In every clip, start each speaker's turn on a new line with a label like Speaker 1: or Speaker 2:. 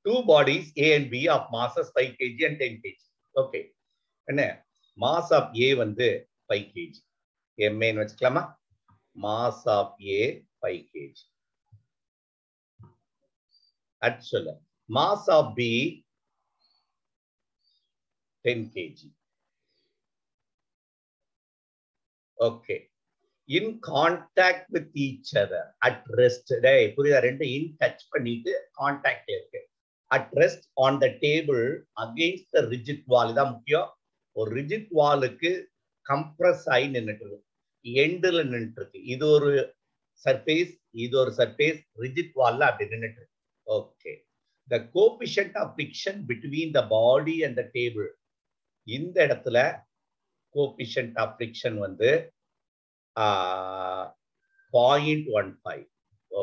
Speaker 1: two bodies A and B of masses 5 kg and 10 kg. Okay. என்ன mass of A வந்து 5 kg. MA ன்னு வச்சுக்கலாமா? Mass of A 5 kg. அடுத்து சொல்ல mass of B 10 kg. Okay. In contact with each other at rest. புரியுதா? ரெண்டு in touch பண்ணிட்டு contact இருக்கு. At rest on the table against the rigid wall. இதான் முக்கியம். ஒரு rigid wallக்கு compress ஆகி நின்னுட்டு இருக்கு. எண்டில் நின்னுட்டு இருக்கு. இது ஒரு surface, இது ஒரு surface, rigid wallல அப்படி நின்னுட்டு இருக்கு. Okay. The coefficient of friction between the body and the table. இந்த இடத்துல coefficient of friction வந்து 0.15.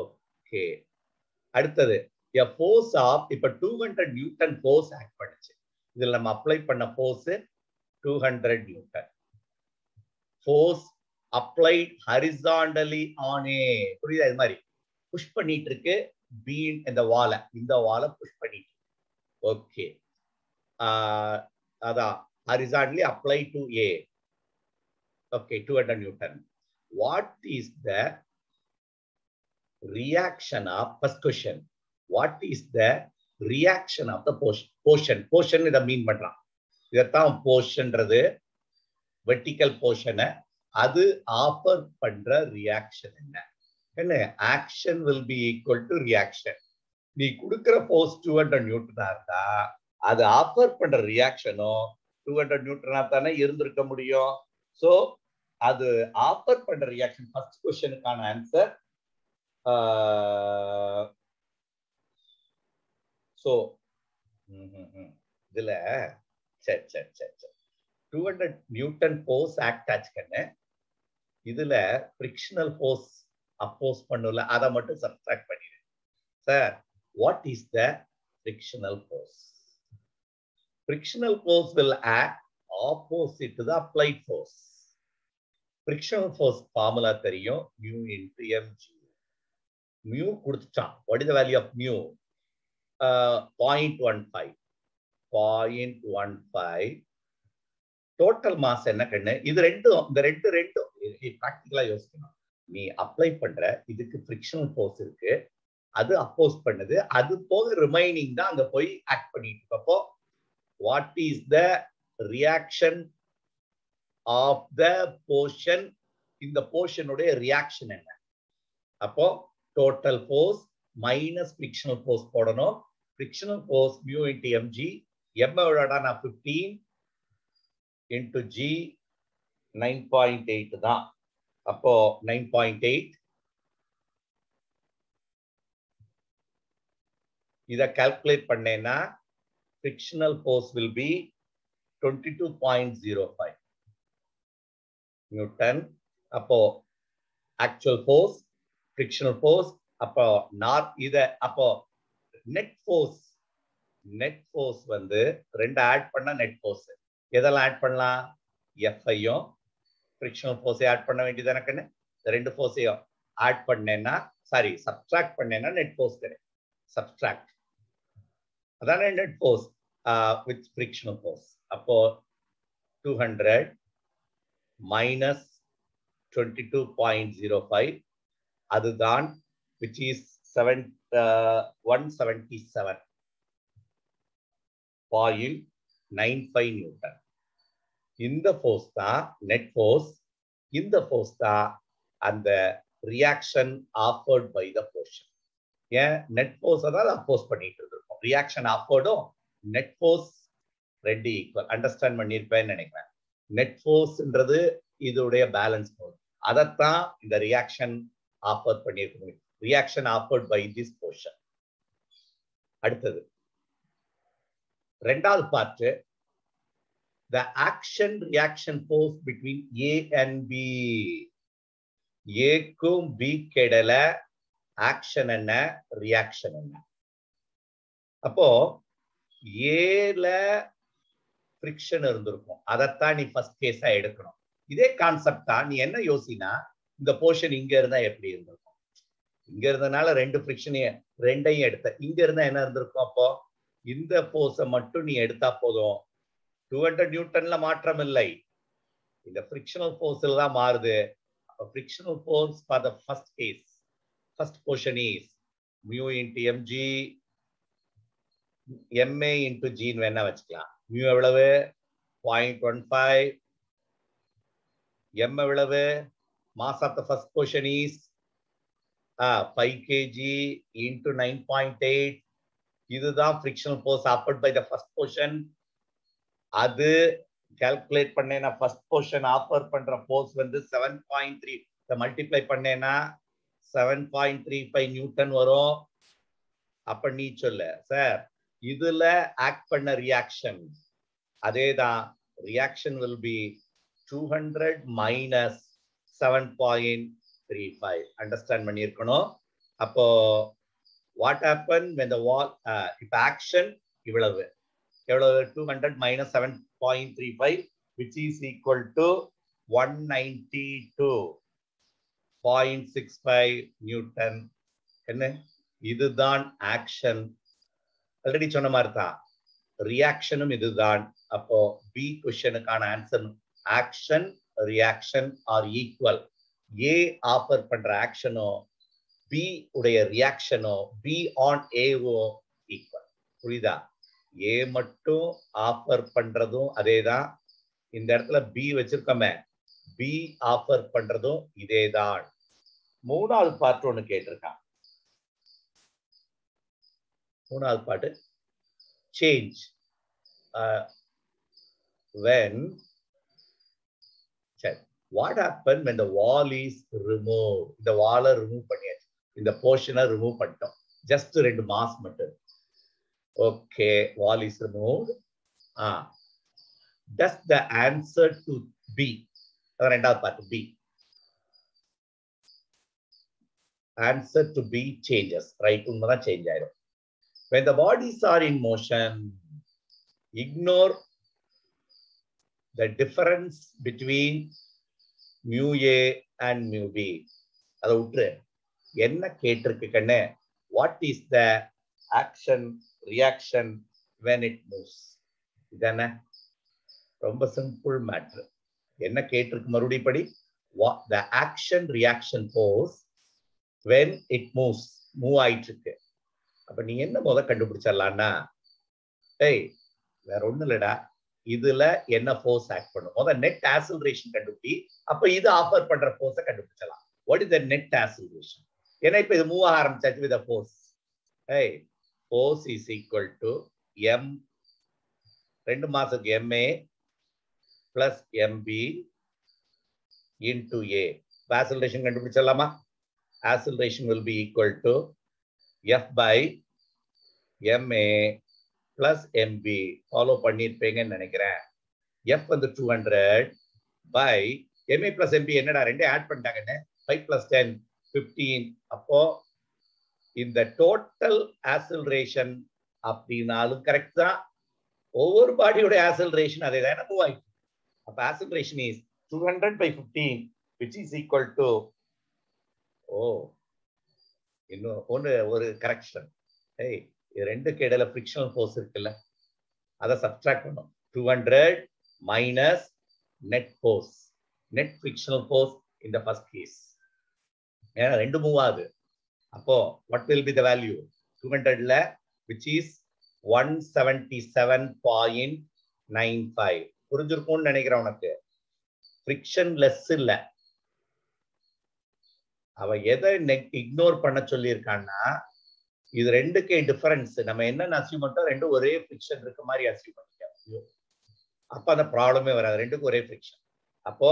Speaker 1: Okay. அடுத்தது a force of இப்ப 200 நியூட்டன் force ஆக்ட் பண்ணுச்சு. இதுல நம்ம அப்ளை பண்ண force 200 Newton. Force applied horizontally on a புரியுதா? இது மாதிரி புஷ் பண்ணிட்டு இருக்கு பீம் இந்த வாலை புஷ் பண்ணிட்டு. ஓகே. அதான் horizontally apply to A. Okay, 200 Newton. What is the reaction of, first question, what is the reaction of the portion இத மீன் பண்றான். இதத்தான் போர்ஷன்றது வெர்டிக்கல் போர்ஷனை அது ஆஃபர் பண்ற ரியாக்ஷன் என்ன action will be equal to reaction. நீ கொடுக்கிற போர்ஸ் 200 நியூட்டனா இருந்தா அது ஆஃபர் பண்ற ரியாக்ஷனும் 200 நியூட்டனா தானே இருந்திருக்க முடியும். சோ அது ஆஃபர் பண்ற ரியாக்ஷன். ஃபர்ஸ்ட் क्वेश्चनக்கான ஆன்சர் சோ இதுல சரி 200 நியூட்டன் ஃபோர்ஸ் ஆக்ட் ஆச்சுக்கன்னு இதுல ஃபிரிக்ஷனல் ஃபோர்ஸ் அப்போஸ் பண்ணல அதை மட்டும் சப்ட்ராக்ட் பண்ணிடு. Sir what is the frictional force? Frictional force will act opposite to the applied force. Frictional force formula தெரியும் mu into mg. mu கொடுத்துட்டான். What is the value of mu? 0.15. Total mass என்ன கண்ணு? இது ரெண்டும் இந்த ரெண்டு பிராக்டிகலா யோசிக்கணும். நீ அப்ளை பண்ற இதுக்கு ஃபிரிக்ஷனல் ஃபோர்ஸ் இருக்கு, அது அப்போஸ் பண்ணுது, அது போக ரிமைனிங் தான் அங்க போய் ஆக்ட் பண்ணிட்டு இருக்கப்போ what is the reaction of the portion? இந்த போர்ஷனுடைய ரியாக்ஷன் என்ன? அப்போ total force minus frictional force போடணும். Frictional force mu into MG. M எவ்வளோடா? நான் 15 இன்டு ஜி 9.8 தான். அப்போ 9.8 இத கால்குலேட் பண்ணேன்னா frictional force will be 22.05 Newton. அப்போ actual force, frictional force, அப்போ இத அப்போ net force வந்து ரெண்டு ஆட் பண்ணா நெட் ஃபோர்ஸ். எதெல்லாம் ஆட் பண்ணலாம்? எஃப்ஐயும் ஃபிரிக்ஷனல் ஃபோர்ஸை ஆட் பண்ண வேண்டியது எனக்குன்னு. ரெண்டு ஃபோர்ஸையும் ஆட் பண்ணேன்னா சப்ட்ராக்ட் பண்ணேன்னா நெட் ஃபோர்ஸ் கிடைக்கும். சப்ட்ராக்ட் அதான net force with frictional force. அப்போ 200 minus 22.05 அதுதான் which is 177.95 நியூட்டன். இந்த ஃபோர்ஸ் தான் நெட் ஃபோர்ஸ். இந்த ஃபோர்ஸ் தான் அந்த reaction offered by the portion. ஏன் நெட் ஃபோர்ஸ் தான் அப்போஸ் பண்ணிட்டு இருக்கோம். ரியாக்ஷன் ஆஃபர்டும் நெட் ஃபோர்ஸ் ரெண்டு ஈக்குவல். அண்டர்ஸ்டாண்ட் பண்ணிருப்பேன்னு நினைக்கிறேன். நெட் ஃபோர்ஸ்ன்றது இதோடைய பேலன்ஸ் ஃபோர்ஸ். அதைத்தான் இந்த ரியாக்ஷன் ஆஃபர் பண்ணியிருக்க. Reaction offered by this portion. அடுத்தது ரெண்டாவது part, the action reaction force between A and B. A க்கும் B கிடையில ஆக்ஷன் என்ன, ரியாக்ஷன் என்ன? அப்போ ஏல ஃபிரிக்ஷன் இருந்திருக்கும். அதைத்தான் நீ ஃபர்ஸ்ட் கேஸா எடுக்கணும். இதே கான்செப்ட் தான். நீ என்ன யோசினா இந்த போர்ஷன் இங்க இருந்தா எப்படி இருந்திருக்கும்? இங்க இருந்தனால ரெண்டு ஃபிரிக்ஷனையும் ரெண்டையும் எடுத்த. இங்க இருந்தா என்ன இருந்திருக்கும்? அப்போ இந்த போர்ஸை மட்டும் நீ எடுத்தா போதும். 200 நியூட்டன்ல மாற்றம் இல்லை, இந்த ஃபிரிக்ஷனல் ஃபோர்ஸ்ல தான் மாறுது. அப்ப frictional force for the first case, first portion is mu into mg ma into g ன்னு வேணா வச்சுக்கலாம். mu எவ்வளவு 0.15, m எவ்வளவு mass of the first portion is 5 kg into 9.8. இதுதான் frictional force offered by the first portion. அது calculate பண்ணேனா first portion offer பண்ற force வந்து 7.3, இத மல்டிப்ளை பண்ணேனா 7.35 நியூட்டன் வரும். அப்ப நீ சொல்லு சார் இதுல ஆக்ட் பண்ண ரியாக்ஷன் அதேதான், reaction will be 200 minus 7.35. Understand பண்ணியிருக்கணும். அப்போ what happened when the wall இப்ப ஆக்ஷன் இவ்வளவு எவ்வளவு 200 minus 7.35 which is equal to 192.65 Newton. என்ன இதுதான் ஆக்ஷன். ஆல்ரெடி சொன்ன மாதிரி தான் ரியாக்ஷனும் இதுதான். அப்போ பி क्वेश्चनக்கான answer action reaction are equal. A offer பண்ற ஆக்ஷனோ பி உடைய ரியாக்ஷனோ பி ஆன் ஏவோ ஈக்குவல். புரியுதா? ஏ மட்டும் ஆஃபர் பண்றதும் அதேதான். இந்த இடத்துல பி வச்சிருக்கோமே, பி ஆஃபர் பண்றதும் இதேதான். மூணாவது பார்ட் ஒண்ணு கேட்டிருக்கான். மூணாவது பாட்டு change when what happened when the wall is removed. இந்த வாலை ரிமூவ் பண்ணியாச்சு, இந்த போர்ஷனை ரிமூவ் பண்ணிட்டோம், ஜஸ்ட் 2 மாஸ் மட்டும். Okay, wall is removed. Does the answer to B, ரெண்டாவது part B, answer to B changes, right? உண்மைதான் சேஞ்ச் ஆயிடும். When the bodies are in motion, ignore the difference between mu A and mu B. அதை விட்டுரு. என்ன கேட்டிருக்கு கண்ணே? What is the action reaction when it moves? இதானே ரொம்ப simple matter. என்ன கேட்டிருக்கு மறுபடியும் படி. The action reaction force when it moves, move ஆயிட்டு இருக்கு. அப்ப நீ என்ன முத கண்டுபிடிச்சிடலாம்னா, வேற ஒண்ணு இல்லடா, இதுல என்ன ஃபோர்ஸ் ஆக்ட் பண்ணும் முத நெட் ஆக்ஸலரேஷன் கண்டுபிடி. அப்ப இது ஆஃபர் பண்ற ஃபோர்ஸை கண்டுபிடிச்சலாம். What is the net acceleration? ஏன்னா இப்ப இது மூவ் ஆரம்பிச்சாச்சு with force. Force is equal to M, 2 மாசத்துக்கு MA plus MB into A. Acceleration கண்டுபிடிச்சிடலாமா? Acceleration will be equal to F by MA plus MB. Follow பண்ணிருப்பீங்கன்னு நினைக்கிறேன். F வந்து 200 by MA plus MB என்னடா ரெண்டே ஆட் பண்ணிட்டாங்கன்னு 5 plus 10 15. அப்போ இந்த டோட்டல் ஆக்ஸலரேஷன் அப்படின்னாலும் கரெக்ட் தான். ஒவ்வொரு பாடியோட ஆக்ஸலரேஷன் அதே தான் மூவ் ஆயிடுச்சு. அப்ப acceleration is 200 by 15 which is equal to இன்னும் ஒன்று ஒரு கரெக்ஷன். இது ரெண்டுக்கு இடையில ஃபிரிக்ஷனல் ஃபோர்ஸ் இருக்குல்ல, அதை சப்ட்ராக்ட் பண்ணும். 200 minus net force, net frictional force in the first case. ஏன்னா ரெண்டு மூவ் ஆகுது. அப்போ what will be the value? 200ல which is 177.95. புரிஞ்சிருக்கும்னு நினைக்கிறேன் உனக்கு. ஃபிரிக்ஷன் லெஸ் இல்ல. அவ எதை இக்னோர் பண்ண சொல்லியிருக்கான்னா, இது ரெண்டுக்கே டிஃபரன்ஸ். நம்ம என்ன அசீவ் பண்ணிட்டோம், ரெண்டும் ஒரே ஃபிரிக்ஷன் இருக்க மாதிரி அசீவ் பண்ணிட்டோம். அப்ப அந்த ப்ராப்ளமே வராது, ரெண்டுக்கும் ஒரே ஃபிரிக்ஷன். அப்போ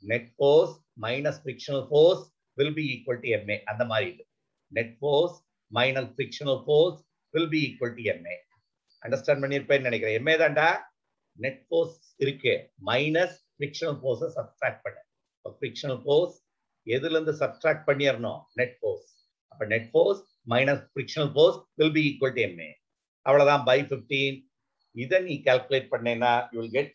Speaker 1: net force minus frictional force will be equal to MA. அந்த மாதிரி இது net force minus frictional force will be equal to MA. Understand பண்ணியிருப்பேன்னு நினைக்கிறேன். MA தான்டா, நெட் ஃபோர்ஸ் இருக்கு, மைனஸ் ஃபிரிக்ஷனல் ஃபோர்ஸை சப்ட்ராக்ட் பண்ண. ஃபிரிக்ஷனல் ஃபோர்ஸ் எதுல இருந்து சப்ட்ராக்ட் பண்ணிடணும்? Net force. அப்ப net force minus frictional force will be equal to MA. அவ்வளவுதான், பை 15. இதை நீ கால்குலேட் பண்ணேன்னா you will get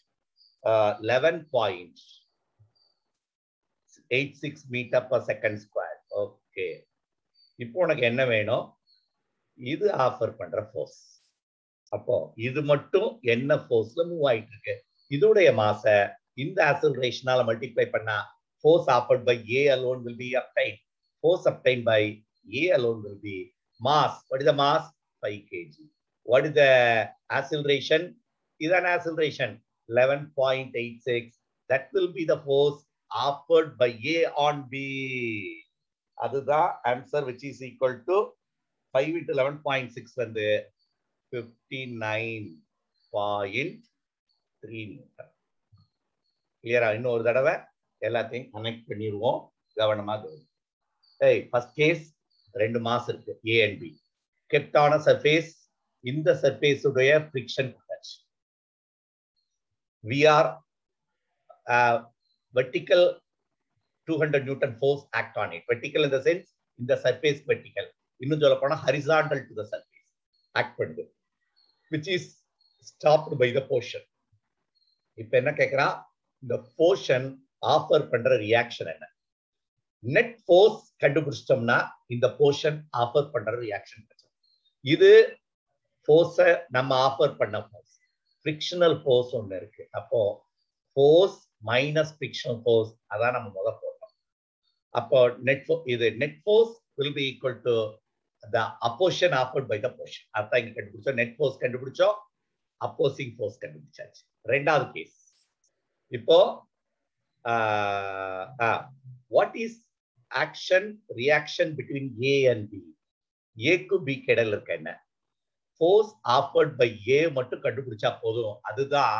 Speaker 1: 11.86 metre per second square. Okay, இப்போ உனக்கு என்ன வேணும்? இது ஆஃபர் பண்ற ஃபோர்ஸ். அப்போ இது மட்டும் என்ன ஃபோர்ஸ்ல மூவ் ஆயிட்டு இருக்கு. இதோடைய மாச இந்த ஆக்சலரேஷனால மல்டிப்ளை பண்ணா force offered by A alone will be obtained. Force obtained by A alone will be mass. What is the mass? 5 kg. What is the acceleration? Is an acceleration 11.86. That will be the force offered by A on B. அதுதான் answer which is equal to 5 into 11.6 வந்து 59.3 Newton. கிளியரா? இன்னொரு தடவை எல்லாத்தையும் connect பண்ணிடுவோம். கவனமா first case 2 mass இருக்கு A and B. kept on a surface. இந்த சர்ஃபேஸ் உடைய ஃபிரிக்ஷன் கொடுத்தாச்சு. we are vertical 200 Newton force act on it. Vertical in the sense இந்த சர்ஃபேஸ் vertical. இன்னும் சொல்ல போனா horizontal to the surface act பண்ணுது, which is stopped by the portion. இப்ப என்ன கேக்குறா, இந்த portion ஆஃபர் பண்ற ரியாக்ஷன் என்ன? நெட் ஃபோர்ஸ் கண்டுபிடிச்சிட்டோம்னா இந்த போர்ஷன் ஆஃபர் பண்ற ரியாக்ஷன். இது ஃபோர்ஸ நம்ம ஆஃபர் பண்ண ஃபோர்ஸ். ஃபிரிக்ஷனல் ஃபோர்ஸ் ஒண்ணு இருக்கு. அப்போ ஃபோர்ஸ் மைனஸ் ஃபிரிக்ஷனல் ஃபோர்ஸ் அதான் நம்ம முத போட்டோம். அப்போ இது net force will be equal to the opposition offered by the portion. அதான் இங்க கண்டுபிடிச்சோம். நெட் ஃபோர்ஸ் கண்டுபிடிச்சோம், அப்போசிங் ஃபோர்ஸ் கண்டுபிடிச்சாச்சு. ரெண்டாவது கேஸ். இப்போ what is action reaction between A and B? A க்கு B இடையில இருக்க என்ன? force offered by A மட்டும் கண்டுபிடிச்சா போதும். அதுதான்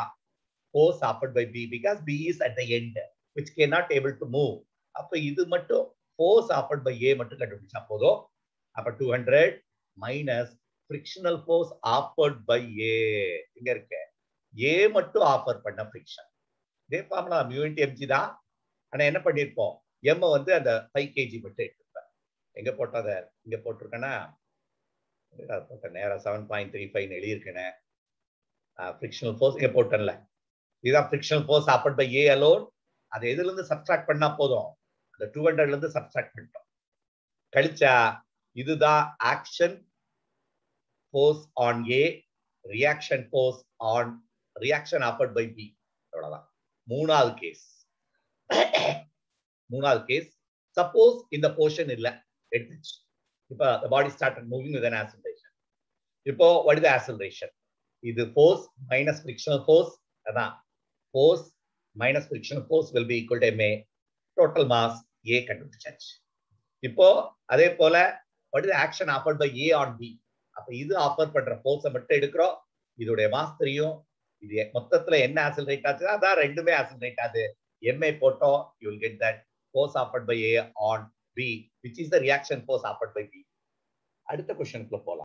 Speaker 1: force offered by B, because B is at the end which cannot able to move. அப்ப இது மட்டும் force offered by A மட்டும் கண்டுபிடிச்சா போதும். அப்ப 200 minus frictional force offered by A. இங்க இருக்க A மட்டும் ஆஃபர் பண்ண friction. இதே ஃபார்முலா mu into mg தான். ஆனா என்ன பண்ணிருப்போம், m வந்து அந்த 5 kg மட்டும் எடுத்துப்பேன். எங்க போட்டத இங்க போட்டிருக்கேன்னா நேரா 7.35 எழுதியிருக்கேன். ஃபிரிக்ஷனல் ஃபோர்ஸ் இங்க போட்டேன்ல, இதுதான் frictional force offered by A alone. அது எதுல இருந்து சப்ட்ராக்ட் பண்ணா போதும், அந்த 200ல இருந்து சப்ட்ராக்ட் பண்ணிட்டோம். கழிச்சா இதுதான் action force on A, reaction force on reaction offered by B. அவ்வளவுதான். மூணாவது கேஸ் சப்போஸ் இந்த போர்ஷன் இல்ல எடுத்துச்சு. இப்ப the body started moving with an acceleration. இப்போ what is the acceleration? இது force minus frictional force. அதான் force minus frictional force will be equal to ma. total mass A கண்டுபிடிச்சாச்சு. இப்போ அதே போல what is the action offered by A on B? அப்ப இது offer பண்ற ஃபோர்ஸ மட்டும் எடுக்கிறோம். இதோட மாஸ் தெரியும். இது மொத்தத்துல என்ன ஆக்சிலரேட் ஆச்சு, அதான் ரெண்டுமே ஆக்சிலரேட் ஆகுது. MA போட்டோம், you will get that force offered by A on B, which is the reaction force offered by B. அடுத்த क्वेश्चन போலாம்.